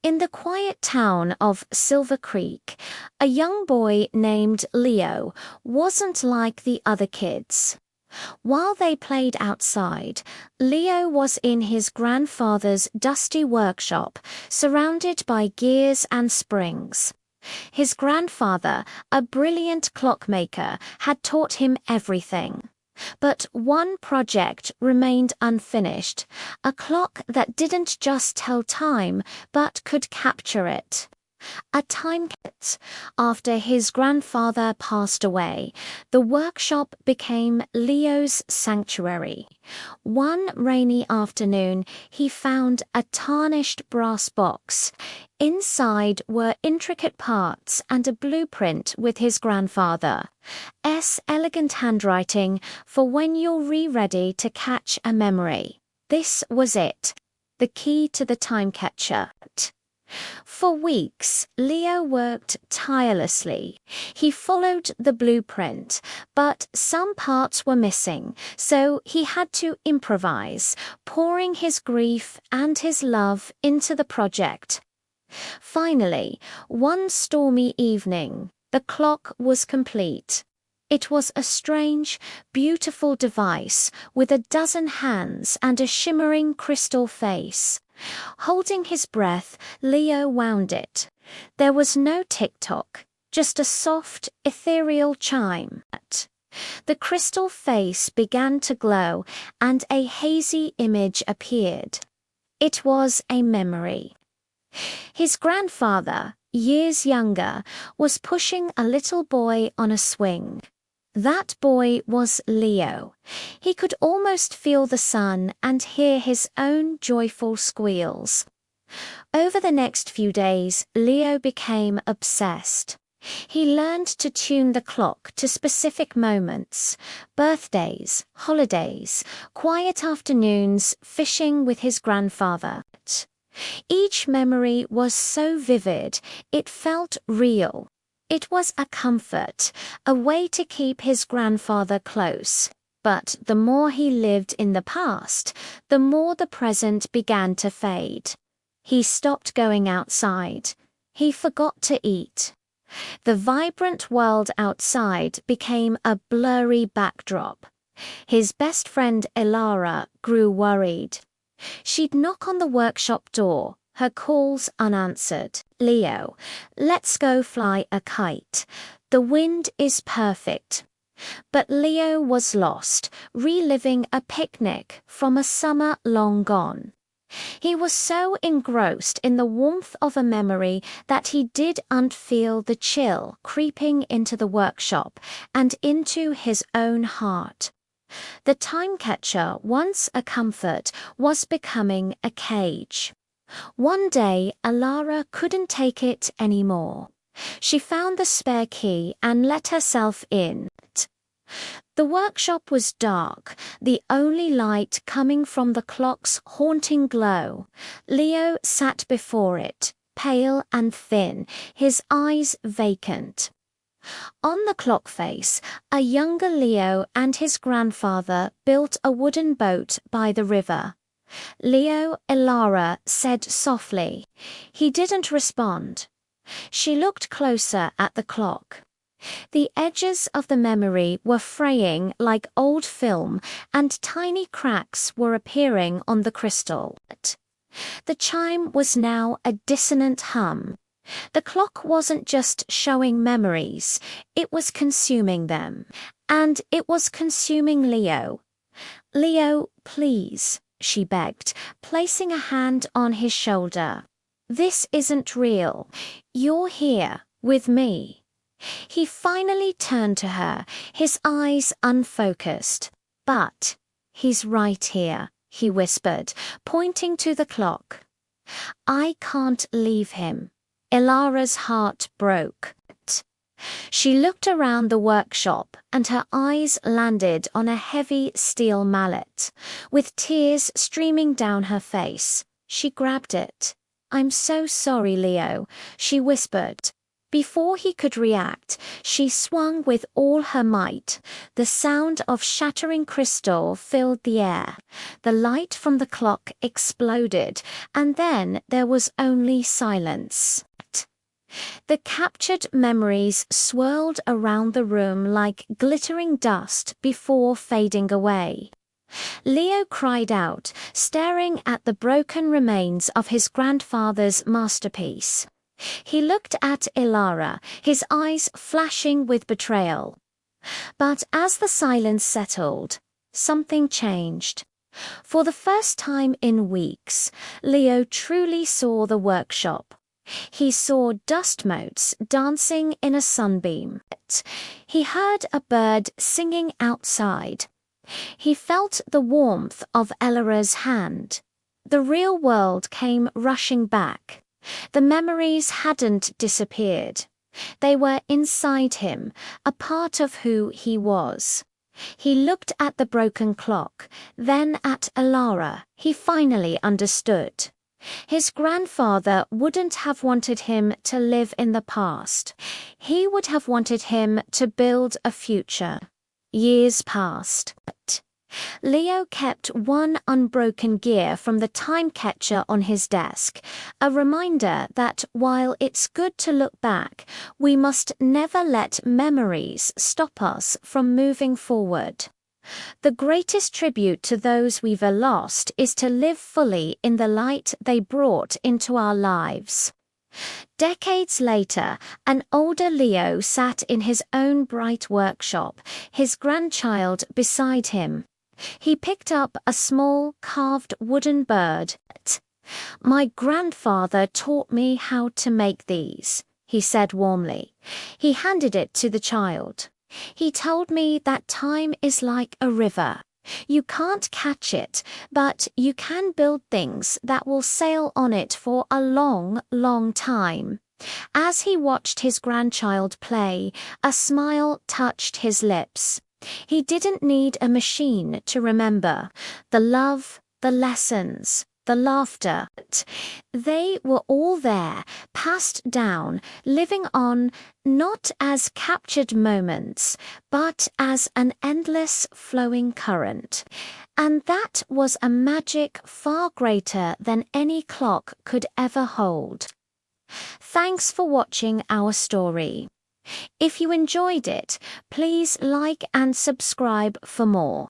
In the quiet town of Silver Creek, a young boy named Leo wasn't like the other kids. While they played outside, Leo was in his grandfather's dusty workshop, surrounded by gears and springs. His grandfather, a brilliant clockmaker, had taught him everything. But one project remained unfinished, a clock that didn't just tell time, but could capture it. A time kit. After his grandfather passed away, the workshop became Leo's sanctuary. One rainy afternoon, he found a tarnished brass box. Inside were intricate parts and a blueprint with his grandfather's elegant handwriting for when you're ready to catch a memory. This was it, the key to the time catcher. For weeks, Leo worked tirelessly. He followed the blueprint, but some parts were missing, so he had to improvise, pouring his grief and his love into the project. Finally, one stormy evening, the clock was complete. It was a strange, beautiful device with a dozen hands and a shimmering crystal face. Holding his breath, Leo wound it. There was no tick-tock, just a soft, ethereal chime. The crystal face began to glow, and a hazy image appeared. It was a memory. His grandfather, years younger, was pushing a little boy on a swing. That boy was Leo. He could almost feel the sun and hear his own joyful squeals. Over the next few days, Leo became obsessed. He learned to tune the clock to specific moments: birthdays, holidays, quiet afternoons, fishing with his grandfather. Each memory was so vivid, it felt real. It was a comfort, a way to keep his grandfather close. But the more he lived in the past, the more the present began to fade. He stopped going outside. He forgot to eat. The vibrant world outside became a blurry backdrop. His best friend Elara grew worried. She'd knock on the workshop door, her calls unanswered. "Leo, let's go fly a kite. The wind is perfect." But Leo was lost, reliving a picnic from a summer long gone. He was so engrossed in the warmth of a memory that he didn't feel the chill creeping into the workshop and into his own heart. The time catcher, once a comfort, was becoming a cage. One day, Elara couldn't take it anymore. She found the spare key and let herself in. The workshop was dark, the only light coming from the clock's haunting glow. Leo sat before it, pale and thin, his eyes vacant. On the clock face, a younger Leo and his grandfather built a wooden boat by the river. "Leo," Elara said softly. He didn't respond. She looked closer at the clock. The edges of the memory were fraying like old film, and tiny cracks were appearing on the crystal. The chime was now a dissonant hum. The clock wasn't just showing memories, it was consuming them. And it was consuming Leo. "Leo, please," she begged, placing a hand on his shoulder. "This isn't real. You're here, with me." He finally turned to her, his eyes unfocused. "But he's right here," he whispered, pointing to the clock. "I can't leave him." Elara's heart broke. She looked around the workshop and her eyes landed on a heavy steel mallet. With tears streaming down her face, she grabbed it. "I'm so sorry, Leo," she whispered. Before he could react, she swung with all her might. The sound of shattering crystal filled the air. The light from the clock exploded, and then there was only silence. The captured memories swirled around the room like glittering dust before fading away. Leo cried out, staring at the broken remains of his grandfather's masterpiece. He looked at Ilara, his eyes flashing with betrayal. But as the silence settled, something changed. For the first time in weeks, Leo truly saw the workshop. He saw dust motes dancing in a sunbeam. He heard a bird singing outside. He felt the warmth of Elara's hand. The real world came rushing back. The memories hadn't disappeared. They were inside him, a part of who he was. He looked at the broken clock, then at Elara. He finally understood. His grandfather wouldn't have wanted him to live in the past. He would have wanted him to build a future. Years passed. Leo kept one unbroken gear from the time catcher on his desk, a reminder that while it's good to look back, we must never let memories stop us from moving forward. The greatest tribute to those we've lost is to live fully in the light they brought into our lives. Decades later, an older Leo sat in his own bright workshop, his grandchild beside him. He picked up a small, carved wooden bird. "My grandfather taught me how to make these," he said warmly. He handed it to the child. "He told me that time is like a river. You can't catch it, but you can build things that will sail on it for a long, long time." As he watched his grandchild play, a smile touched his lips. He didn't need a machine to remember. The love, the lessons, the laughter. They were all there, passed down, living on, not as captured moments, but as an endless flowing current. And that was a magic far greater than any clock could ever hold. Thanks for watching our story. If you enjoyed it, please like and subscribe for more.